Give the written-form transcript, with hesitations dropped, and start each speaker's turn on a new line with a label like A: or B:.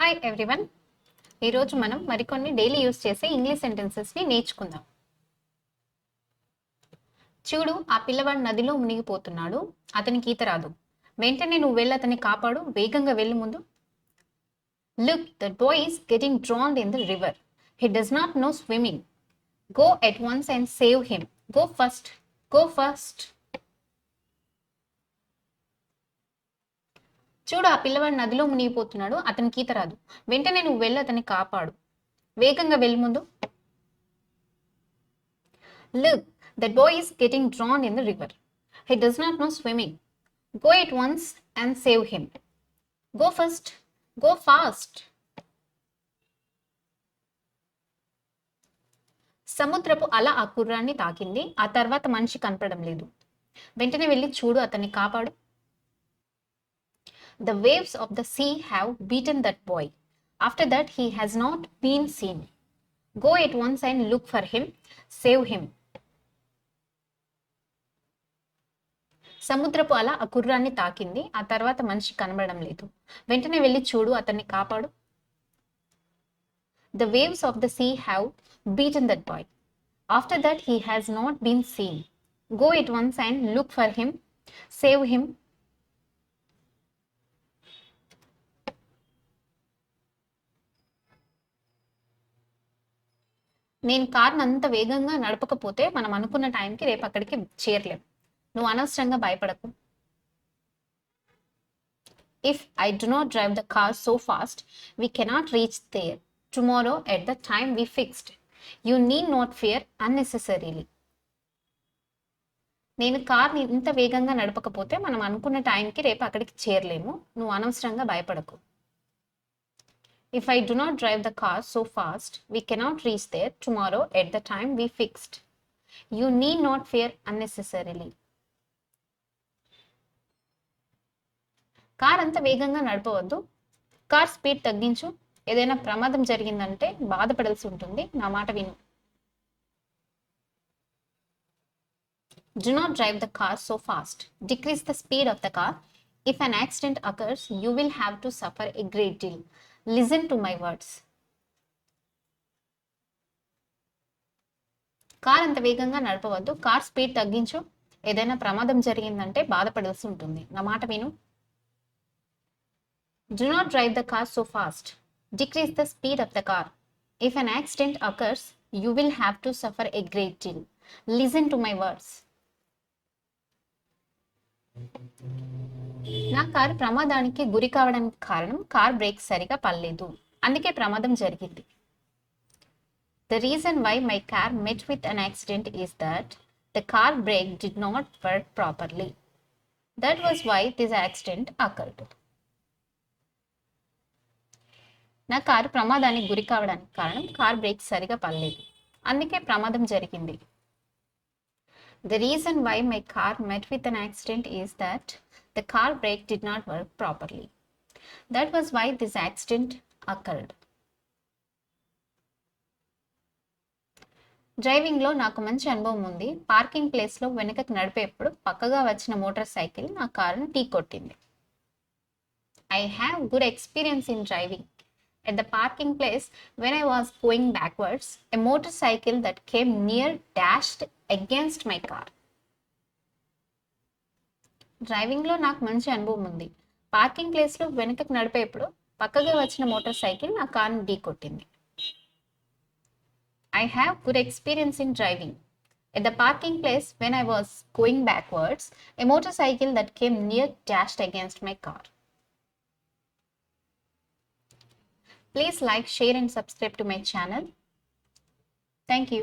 A: Hi everyone. ఈరోజు మనం మరికొన్ని డైలీ యూస్ చేసే ఇంగ్లీష్ సెంటెన్సెస్ని నేర్చుకుందాం. చూడు, ఆ పిల్లవాడు నదిలో మునిగిపోతున్నాడు, అతనికి ఈత రాదు. వెంటనే నువ్వు వెళ్ళి అతన్ని కాపాడు, వేగంగా వెళ్ళి ముందు. Look, that boy is getting drowned in the river. He does not know swimming. Go at once and save him. Go first. Go first. చూడు, ఆ పిల్లవాడు నదిలో మునిగిపోతున్నాడు, అతనికి ఈత రాదు. వెంటనే నువ్వు వెళ్ళి అతన్ని కాపాడు, వేగంగా వెళ్ళి ముందు. Look, that boy is getting drowned in the river. He does not know swimming. Go at once and save him. Go first. Go fast. సముద్రపు అల ఆ కుర్రాన్ని తాకింది. ఆ తర్వాత మనిషి కనపడడం లేదు. వెంటనే వెళ్ళి చూడు, అతన్ని కాపాడు. The waves of the sea have beaten that boy. After that he has not been seen. Go at once and look for him. Save him. సముద్రపు అల ఆ కుర్రాన్ని తాకింది. ఆ తర్వాత మనిషి కనబడడం లేదు. వెంటనే వెళ్ళి చూడు, అతన్ని కాపాడు. The waves of the sea have beaten that boy. After that he has not been seen. Go at once and look for him. Save him. నేను కార్ని అంత వేగంగా నడపకపోతే మనం అనుకున్న టైంకి రేపు అక్కడికి చేరలేం. నువ్వు అనవసరంగా భయపడకు. If I do not drive the car so fast, we cannot reach there tomorrow at the time we fixed. You need not fear unnecessarily. నేను కార్ని ఇంత వేగంగా నడపకపోతే మనం అనుకున్న టైంకి రేపు అక్కడికి చేరలేము. నువ్వు అనవసరంగా భయపడకు. If I do not drive the car so fast, we cannot reach there tomorrow at the time we fixed. You need not fear unnecessarily. Car అంత వేగంగా నడపవద్దు. కార్ స్పీడ్ తగ్గించు. ఏదైనా ప్రమాదం జరిగిందంటే బాధపడాల్సి ఉంటుంది. నా మాట విను. Do not drive the car so fast. Decrease the speed of the car. If an accident occurs, you will have to suffer a great deal. Listen to my words. Car అంత వేగంగా నడపవద్దు. కార్ స్పీడ్ తగ్గించు. ఏదైనా ప్రమాదం జరిగిందంటే బాధపడాల్సి ఉంటుంది. నా మాట విను. Do not drive the car so fast. Decrease the speed of the car. If an accident occurs, you will have to suffer a great deal. Listen to my words. నా car ప్రమాదానికి గురి కావడానికి కారణం కార్ బ్రేక్ సరిగా పడలేదు. అందుకే ప్రమాదం జరిగింది. The reason why my car met with an accident is that the car brake did not work properly. That was why this accident occurred. నా కారు ప్రమాదానికి గురి కావడానికి కారణం కార్ బ్రేక్ సరిగా పడలేదు. అందుకే ప్రమాదం జరిగింది. The reason why my car met with an accident is that the car brake did not work properly. That was why this accident occurred. డ్రైవింగ్లో నాకు మంచి అనుభవం ఉంది. పార్కింగ్ ప్లేస్లో వెనుకకు నడిపేప్పుడు పక్కగా వచ్చిన మోటార్ సైకిల్ నా కారును ఢీ కొట్టింది. I have good experience in driving. At the parking place, when I was going backwards, a motorcycle that came near dashed against my car. డ్రైవింగ్లో నాకు మంచి అనుభవం ఉంది. పార్కింగ్ ప్లేస్లో వెనుకకు నడిపేప్పుడు పక్కగా వచ్చిన మోటార్ సైకిల్ నా కార్ను ఢీ కొట్టింది. I have good experience in driving. At the parking place, when I was going backwards, a motorcycle that came near dashed against my car. Please like, share and subscribe to my channel. Thank you.